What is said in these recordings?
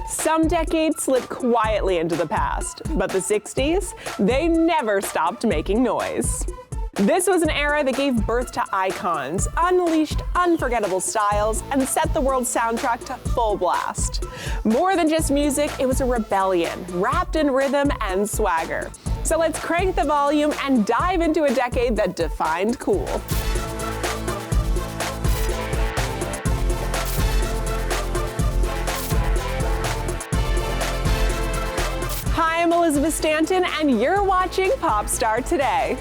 Some decades slip quietly into the past, but the 60s, they never stopped making noise. This was an era that gave birth to icons, unleashed unforgettable styles, and set the world's soundtrack to full blast. More than just music, it was a rebellion, wrapped in rhythm and swagger. So let's crank the volume and dive into a decade that defined cool. Hi, I'm Elizabeth Stanton, and you're watching PopStar Today.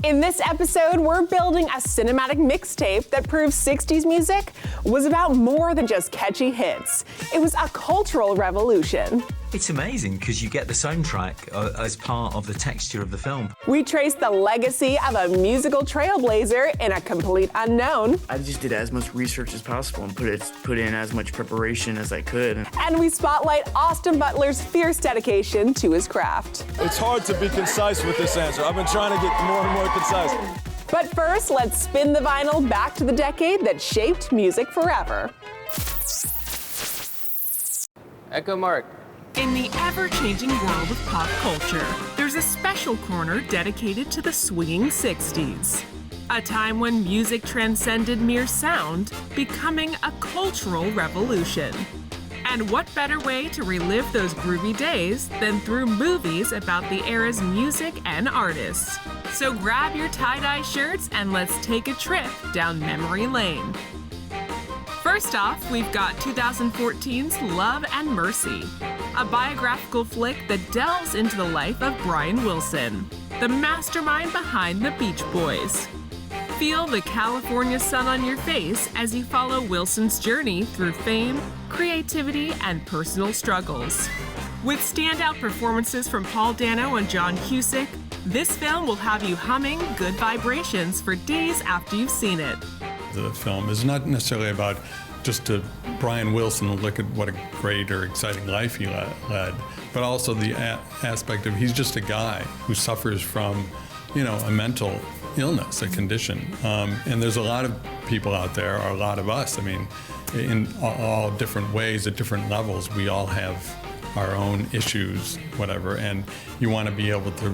In this episode, we're building a cinematic mixtape that proves 60s music was about more than just catchy hits. It was a cultural revolution. It's amazing because you get the soundtrack as part of the texture of the film. We trace the legacy of a musical trailblazer in a complete unknown. I just did as much research as possible and put in as much preparation as I could. And we spotlight Austin Butler's fierce dedication to his craft. It's hard to be concise with this answer. I've been trying to get more and more concise. But first, let's spin the vinyl back to the decade that shaped music forever. Echo Mark. In the ever-changing world of pop culture, there's a special corner dedicated to the swinging 60s. A time when music transcended mere sound, becoming a cultural revolution. And what better way to relive those groovy days than through movies about the era's music and artists? So grab your tie-dye shirts and let's take a trip down memory lane. First off, we've got 2014's Love and Mercy, a biographical flick that delves into the life of Brian Wilson, the mastermind behind the Beach Boys. Feel the California sun on your face as you follow Wilson's journey through fame, creativity, and personal struggles. With standout performances from Paul Dano and John Cusack, this film will have you humming good vibrations for days after you've seen it. The film is not necessarily about just to Brian Wilson, look at what a great or exciting life he led, but also the aspect of he's just a guy who suffers from, a mental illness, a condition. And there's a lot of people out there, or a lot of us, in all different ways, at different levels, we all have our own issues, whatever, and you want to be able to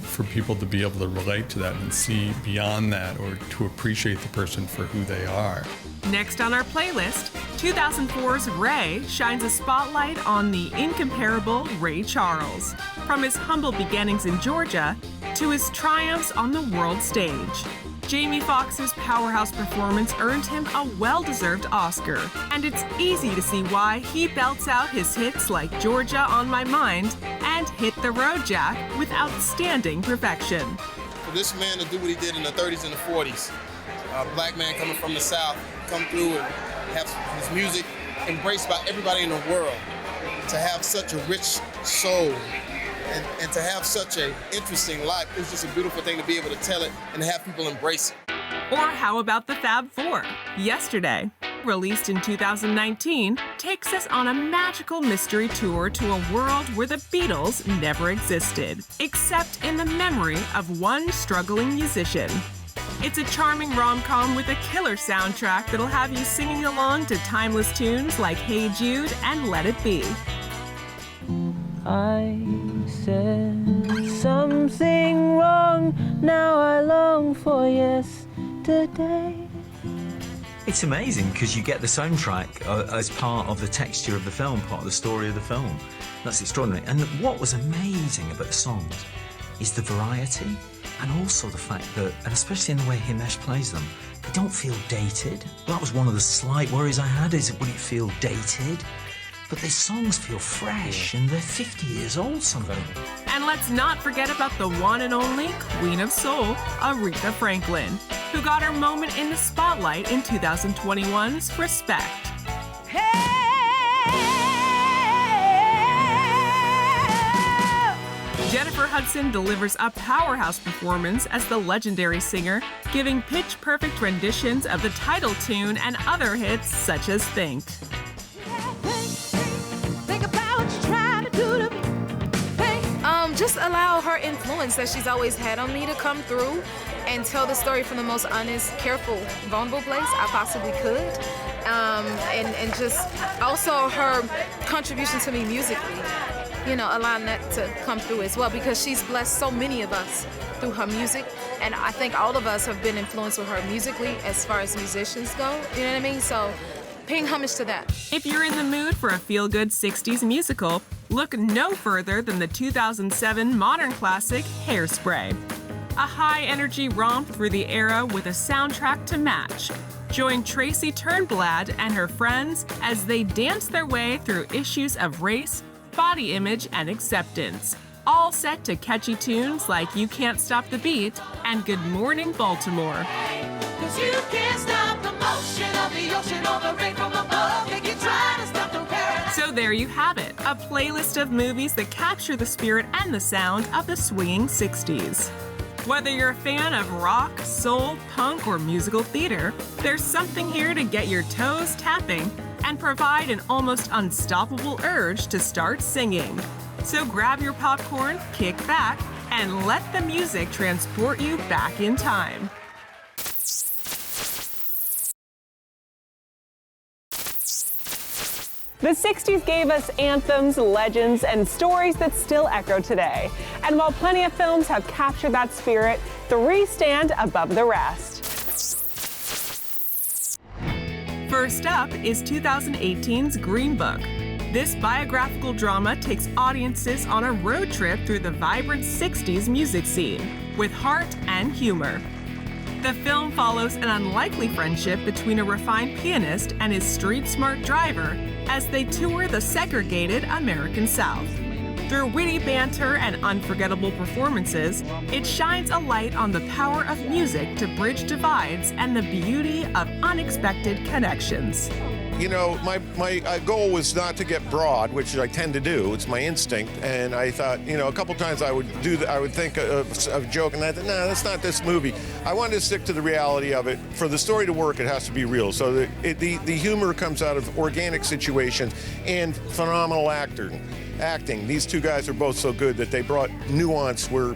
for people to be able to relate to that and see beyond that, or to appreciate the person for who they are. Next on our playlist, 2004's Ray shines a spotlight on the incomparable Ray Charles, from his humble beginnings in Georgia to his triumphs on the world stage. Jamie Foxx's powerhouse performance earned him a well-deserved Oscar, and it's easy to see why he belts out his hits like Georgia on My Mind and Hit the Road Jack with outstanding perfection. For this man to do what he did in the 30s and the 40s, a black man coming from the South, come through and have his music embraced by everybody in the world, to have such a rich soul and to have such an interesting life, it's just a beautiful thing to be able to tell it and to have people embrace it. Or how about the Fab Four? Yesterday, released in 2019, takes us on a magical mystery tour to a world where the Beatles never existed, except in the memory of one struggling musician. It's a charming rom-com with a killer soundtrack that'll have you singing along to timeless tunes like Hey Jude and Let It Be. I said something wrong, now I long for yesterday. It's amazing because you get the soundtrack as part of the texture of the film, part of the story of the film. That's extraordinary. And what was amazing about the songs is the variety, and also the fact that, and especially in the way Himesh plays them, they don't feel dated. That was one of the slight worries I had, is would it feel dated? But the songs feel fresh, and they're 50 years old, some of them. And let's not forget about the one and only Queen of Soul, Aretha Franklin, who got her moment in the spotlight in 2021's Respect. Jennifer Hudson delivers a powerhouse performance as the legendary singer, giving pitch-perfect renditions of the title tune and other hits such as Think. Just allow her influence that she's always had on me to come through and tell the story from the most honest, careful, vulnerable place I possibly could. and just also her contribution to me musically, you know, allowing that to come through as well, because she's blessed so many of us through her music, and I think all of us have been influenced with her musically as far as musicians go, you know what I mean? So paying homage to that. If you're in the mood for a feel-good 60s musical, look no further than the 2007 modern classic Hairspray. A high-energy romp through the era with a soundtrack to match. Join Tracy Turnblad and her friends as they dance their way through issues of race, body image, and acceptance, all set to catchy tunes like You Can't Stop the Beat and Good Morning Baltimore. 'Cause you can't stop the motion of the ocean or the rain from above. You can try to stop the paradise. So there you have it, a playlist of movies that capture the spirit and the sound of the swinging 60s. Whether you're a fan of rock, soul, punk, or musical theater, there's something here to get your toes tapping and provide an almost unstoppable urge to start singing. So grab your popcorn, kick back, and let the music transport you back in time. The 60s gave us anthems, legends, and stories that still echo today. And while plenty of films have captured that spirit, 3 stand above the rest. First up is 2018's Green Book. This biographical drama takes audiences on a road trip through the vibrant 60s music scene, with heart and humor. The film follows an unlikely friendship between a refined pianist and his street-smart driver as they tour the segregated American South. Through witty banter and unforgettable performances, it shines a light on the power of music to bridge divides and the beauty of unexpected connections. You know, my goal was not to get broad, which I tend to do. It's my instinct. And I thought, you know, a couple times I would think of a joke, and I thought, no, that's not this movie. I wanted to stick to the reality of it. For the story to work, it has to be real. So the humor comes out of organic situations and phenomenal acting. These 2 guys are both so good that they brought nuance where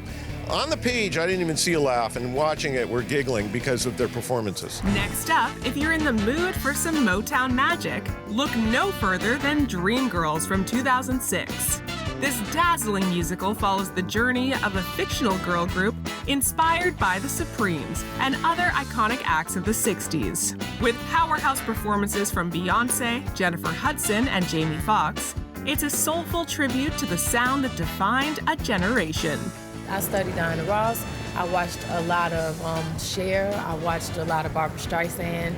on the page, I didn't even see a laugh, and watching it, we're giggling because of their performances. Next up, if you're in the mood for some Motown magic, look no further than Dreamgirls from 2006. This dazzling musical follows the journey of a fictional girl group inspired by the Supremes and other iconic acts of the 60s. With powerhouse performances from Beyoncé, Jennifer Hudson, and Jamie Foxx, it's a soulful tribute to the sound that defined a generation. I studied Diana Ross. I watched a lot of Cher. I watched a lot of Barbara Streisand.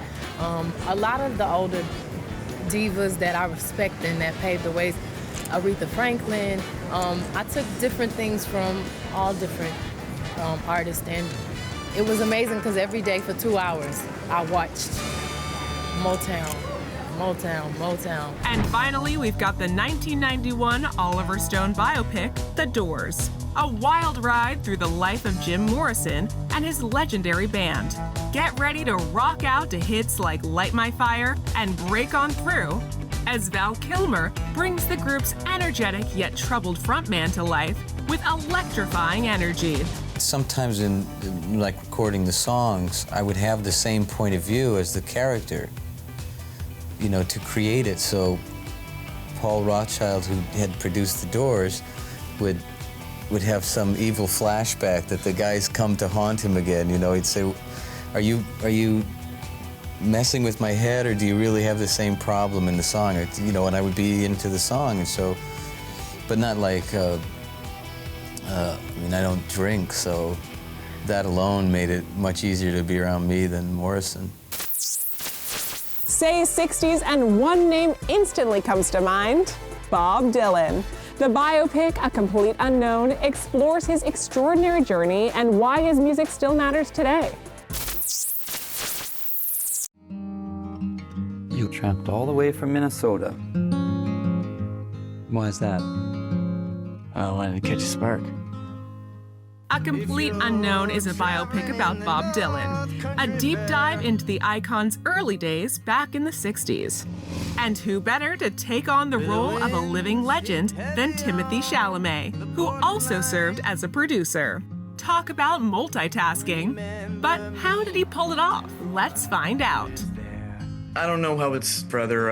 A lot of the older divas that I respect and that paved the way. Aretha Franklin. I took different things from all different artists, and it was amazing because every day for 2 hours I watched Motown. And finally, we've got the 1991 Oliver Stone biopic, The Doors. A wild ride through the life of Jim Morrison and his legendary band. Get ready to rock out to hits like Light My Fire and Break On Through, as Val Kilmer brings the group's energetic yet troubled frontman to life with electrifying energy. Sometimes in like recording the songs, I would have the same point of view as the character, you know, to create it. So Paul Rothchild, who had produced The Doors, would have some evil flashback that the guys come to haunt him again. You know, he'd say, are you messing with my head, or do you really have the same problem in the song? Or, you know, and I would be into the song, and so, but not like, I mean, I don't drink, so that alone made it much easier to be around me than Morrison. Say 60s, and one name instantly comes to mind: Bob Dylan. The biopic, A Complete Unknown, explores his extraordinary journey and why his music still matters today. You tramped all the way from Minnesota. Why is that? I wanted to catch a spark. A Complete Unknown is a biopic about Bob Dylan, a deep dive into the icon's early days back in the 60s. And who better to take on the role of a living legend than Timothée Chalamet, who also served as a producer. Talk about multitasking. But how did he pull it off? Let's find out. I don't know how it's for other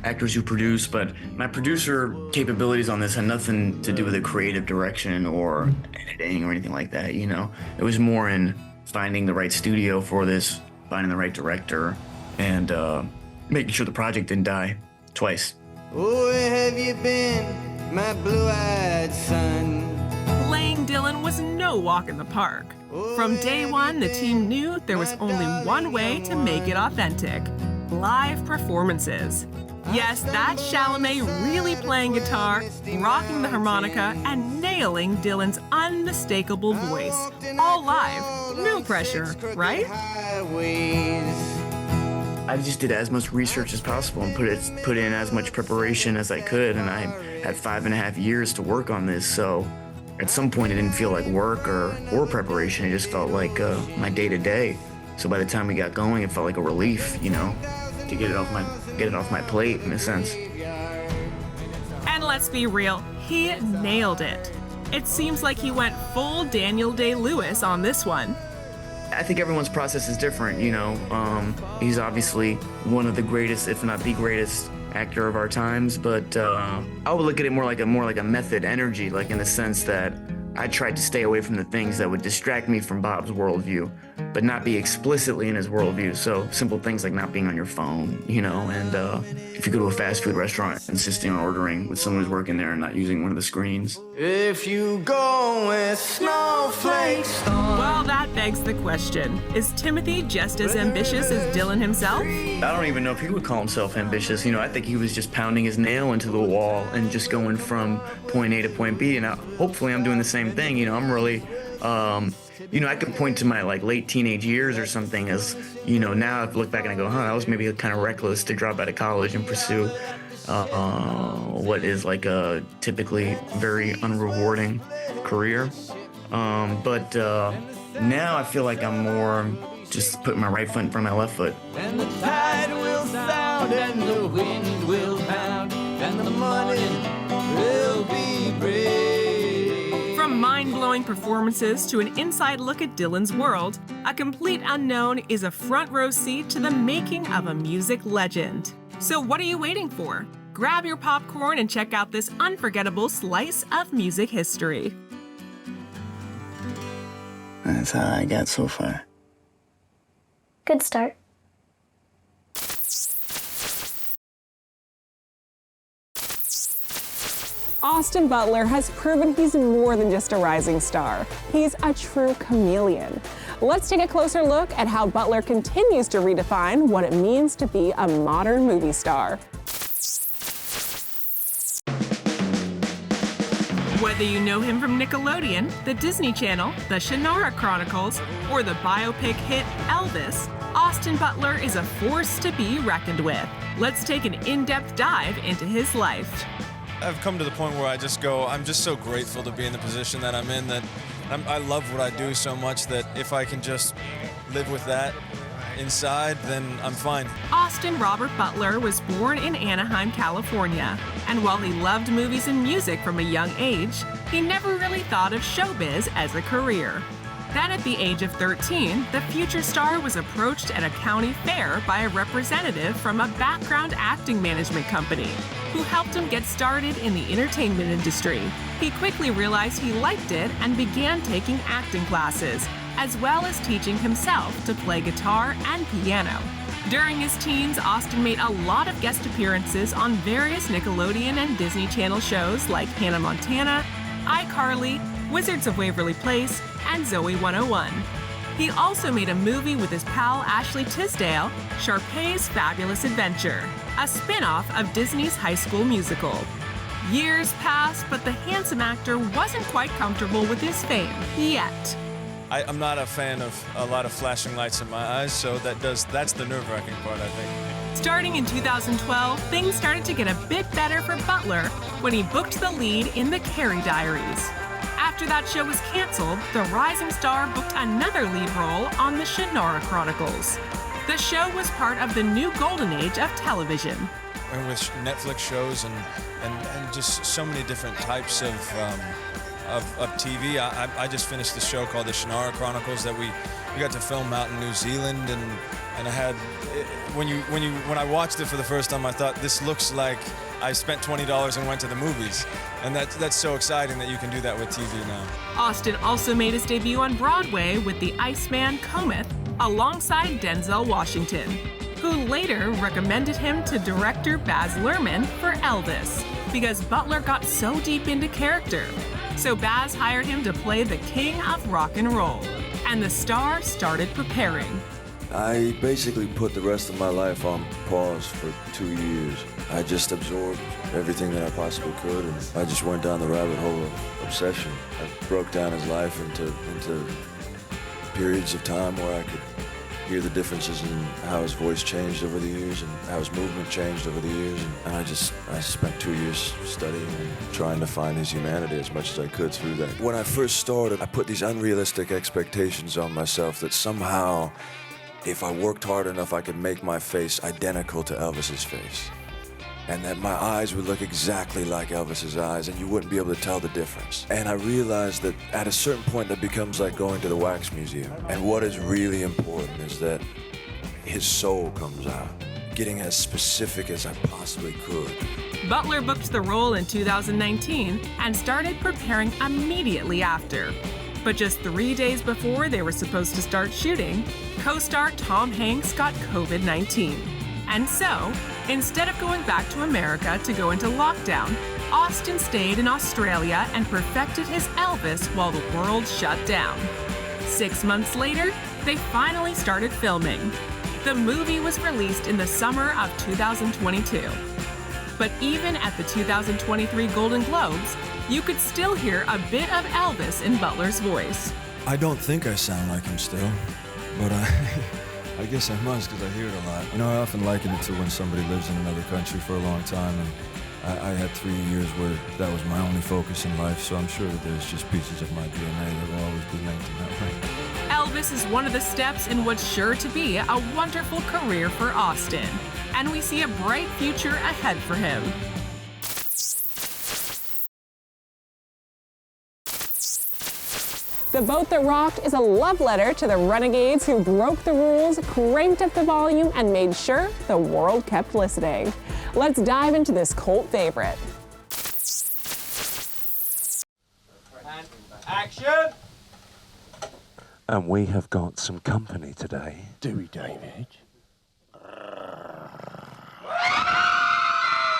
actors who produce, but my producer capabilities on this had nothing to do with the creative direction or editing or anything like that, you know? It was more in finding the right studio for this, finding the right director, and making sure the project didn't die twice. Oh, where have you been, my blue-eyed son? Playing Dylan was no walk in the park. From day one, the team knew there was only one way to make it authentic: live performances. Yes, that's Chalamet really playing guitar, rocking the harmonica, and nailing Dylan's unmistakable voice. All live, no pressure, right? I just did as much research as possible and put in as much preparation as I could, and I had 5.5 years to work on this, so at some point it didn't feel like work or preparation. It just felt like my day-to-day. So by the time we got going, it felt like a relief, you know, to get it off my plate in a sense. And let's be real, he nailed it. It seems like he went full Daniel Day-Lewis on this one. I think everyone's process is different, you know. He's obviously one of the greatest, if not the greatest, actor of our times, but I would look at it more like a method energy, like in the sense that I tried to stay away from the things that would distract me from Bob's worldview, but not be explicitly in his worldview. So simple things like not being on your phone, you know, and if you go to a fast food restaurant, insisting on ordering with someone who's working there and not using one of the screens. If you go with snowflakes. Well, that begs the question. Is Timothy just as ambitious as Dylan himself? I don't even know if he would call himself ambitious. You know, I think he was just pounding his nail into the wall and just going from point A to point B. And hopefully I'm doing the same thing. You know, I'm really, you know, I could point to my late teenage years or something as, you know, now I look back and I go, that was maybe kind of reckless to drop out of college and pursue what is like a typically very unrewarding career. But now I feel like I'm more just putting my right foot in front of my left foot. And the tide will sound and the wind will pound and the morning will be brave. From mind-blowing performances to an inside look at Dylan's world, A Complete Unknown is a front row seat to the making of a music legend. So what are you waiting for? Grab your popcorn and check out this unforgettable slice of music history. That's how I got so far. Good start. Austin Butler has proven he's more than just a rising star. He's a true chameleon. Let's take a closer look at how Butler continues to redefine what it means to be a modern movie star. Whether you know him from Nickelodeon, the Disney Channel, the Shannara Chronicles, or the biopic hit Elvis, Austin Butler is a force to be reckoned with. Let's take an in-depth dive into his life. I've come to the point where I just go, I'm just so grateful to be in the position that I'm in, that I love what I do so much that if I can just live with that inside, then I'm fine. Austin Robert Butler was born in Anaheim, California, and while he loved movies and music from a young age, he never really thought of showbiz as a career. Then at the age of 13, the future star was approached at a county fair by a representative from a background acting management company who helped him get started in the entertainment industry. He quickly realized he liked it and began taking acting classes, as well as teaching himself to play guitar and piano. During his teens, Austin made a lot of guest appearances on various Nickelodeon and Disney Channel shows like Hannah Montana, iCarly, Wizards of Waverly Place, and Zoe 101. He also made a movie with his pal Ashley Tisdale, Sharpay's Fabulous Adventure, a spin-off of Disney's High School Musical. Years passed, but the handsome actor wasn't quite comfortable with his fame yet. I'm not a fan of a lot of flashing lights in my eyes, so that's the nerve-wracking part, I think. Starting in 2012, things started to get a bit better for Butler when he booked the lead in The Carrie Diaries. After that show was canceled, the rising star booked another lead role on the Shannara Chronicles. The show was part of the new golden age of television. And with Netflix shows and just so many different types of of TV. I just finished this show called the Shannara Chronicles that we got to film out in New Zealand, and I had when I watched it for the first time, I thought, this looks like I spent $20 and went to the movies, and that's so exciting that you can do that with TV now. Austin also made his debut on Broadway with The Iceman Cometh alongside Denzel Washington, who later recommended him to director Baz Luhrmann for Elvis because Butler got so deep into character. So Baz hired him to play the king of rock and roll, and the star started preparing. I basically put the rest of my life on pause for 2 years. I just absorbed everything that I possibly could, and I just went down the rabbit hole of obsession. I broke down his life into periods of time where I could hear the differences in how his voice changed over the years and how his movement changed over the years. And I spent 2 years studying and trying to find his humanity as much as I could through that. When I first started, I put these unrealistic expectations on myself that somehow, if I worked hard enough, I could make my face identical to Elvis's face. And that my eyes would look exactly like Elvis's eyes, and you wouldn't be able to tell the difference. And I realized that at a certain point, that becomes like going to the wax museum. And what is really important is that his soul comes out, getting as specific as I possibly could. Butler booked the role in 2019 and started preparing immediately after. But just 3 days before they were supposed to start shooting, co-star Tom Hanks got COVID-19. And so, instead of going back to America to go into lockdown, Austin stayed in Australia and perfected his Elvis while the world shut down. 6 months later, they finally started filming. The movie was released in the summer of 2022. But even at the 2023 Golden Globes, you could still hear a bit of Elvis in Butler's voice. I don't think I sound like him still, but I guess I must because I hear it a lot. You know, I often liken it to when somebody lives in another country for a long time, and I had 3 years where that was my only focus in life, so I'm sure that there's just pieces of my DNA that will always be linked in that way. Elvis is one of the steps in what's sure to be a wonderful career for Austin, and we see a bright future ahead for him. The Boat That Rocked is a love letter to the renegades who broke the rules, cranked up the volume, and made sure the world kept listening. Let's dive into this cult favorite. Action! And we have got some company today. Do we, David?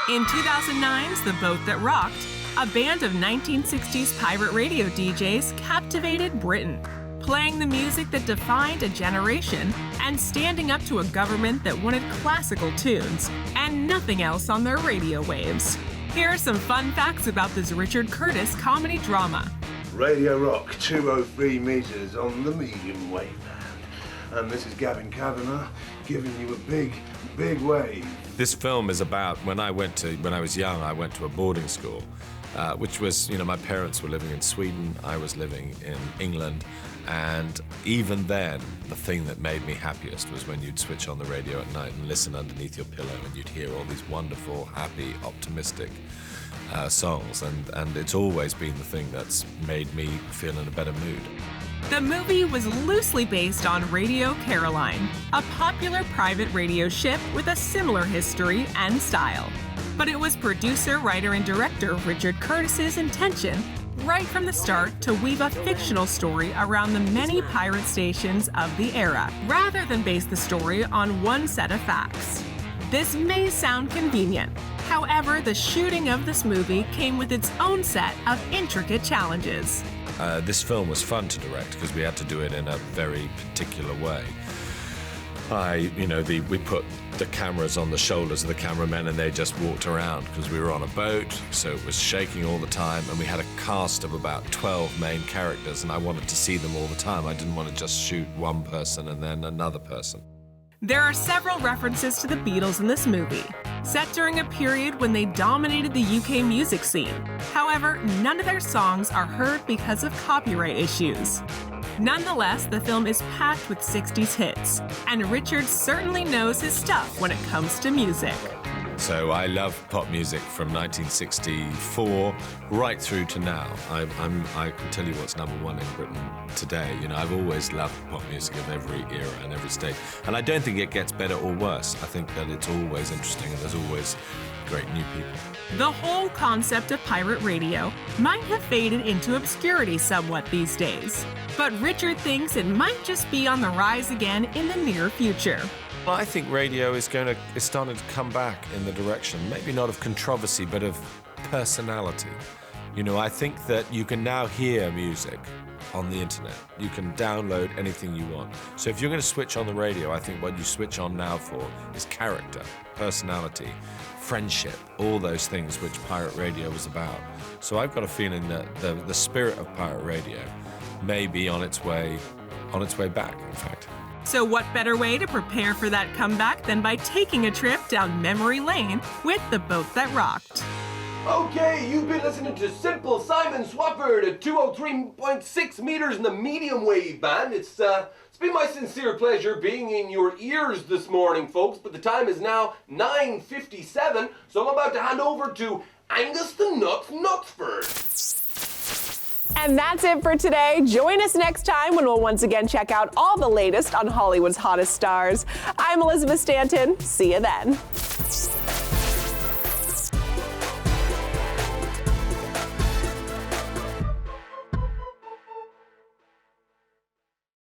In 2009's The Boat That Rocked, a band of 1960s pirate radio DJs captivated Britain, playing the music that defined a generation and standing up to a government that wanted classical tunes and nothing else on their radio waves. Here are some fun facts about this Richard Curtis comedy drama. Radio Rock, 203 meters on the medium wave band. And this is Gavin Kavanagh giving you a big, big wave. This film is about when I was young, I went to a boarding school, which was, my parents were living in Sweden, I was living in England, and even then, the thing that made me happiest was when you'd switch on the radio at night and listen underneath your pillow and you'd hear all these wonderful, happy, optimistic songs, and it's always been the thing that's made me feel in a better mood. The movie was loosely based on Radio Caroline, a popular private radio ship with a similar history and style. But it was producer, writer, and director Richard Curtis's intention right from the start to weave a fictional story around the many pirate stations of the era, rather than base the story on one set of facts. This may sound convenient. However, the shooting of this movie came with its own set of intricate challenges. This film was fun to direct because we had to do it in a very particular way. We put the cameras on the shoulders of the cameramen and they just walked around because we were on a boat, so it was shaking all the time, and we had a cast of about 12 main characters, and I wanted to see them all the time. I didn't want to just shoot one person and then another person. There are several references to the Beatles in this movie, set during a period when they dominated the UK music scene. However, none of their songs are heard because of copyright issues. Nonetheless, the film is packed with 60s hits, and Richard certainly knows his stuff when it comes to music. So I love pop music from 1964 right through to now. I can tell you what's number one in Britain today. You know, I've always loved pop music of every era and every stage. And I don't think it gets better or worse. I think that it's always interesting and there's always great new people. The whole concept of pirate radio might have faded into obscurity somewhat these days. But Richard thinks it might just be on the rise again in the near future. Well, I think radio is starting to come back in the direction, maybe not of controversy, but of personality. You know, I think that you can now hear music on the internet. You can download anything you want. So if you're going to switch on the radio, I think what you switch on now for is character, personality, friendship, all those things which pirate radio was about. So I've got a feeling that the spirit of pirate radio may be on its way back, in fact. So what better way to prepare for that comeback than by taking a trip down memory lane with the boat that rocked? Okay, you've been listening to Simple Simon Swafford at 203.6 meters in the medium wave band. It's been my sincere pleasure being in your ears this morning, folks, but the time is now 9:57, so I'm about to hand over to Angus the Nuts Knutsford. And that's it for today. Join us next time when we'll once again check out all the latest on Hollywood's hottest stars. I'm Elizabeth Stanton. See you then.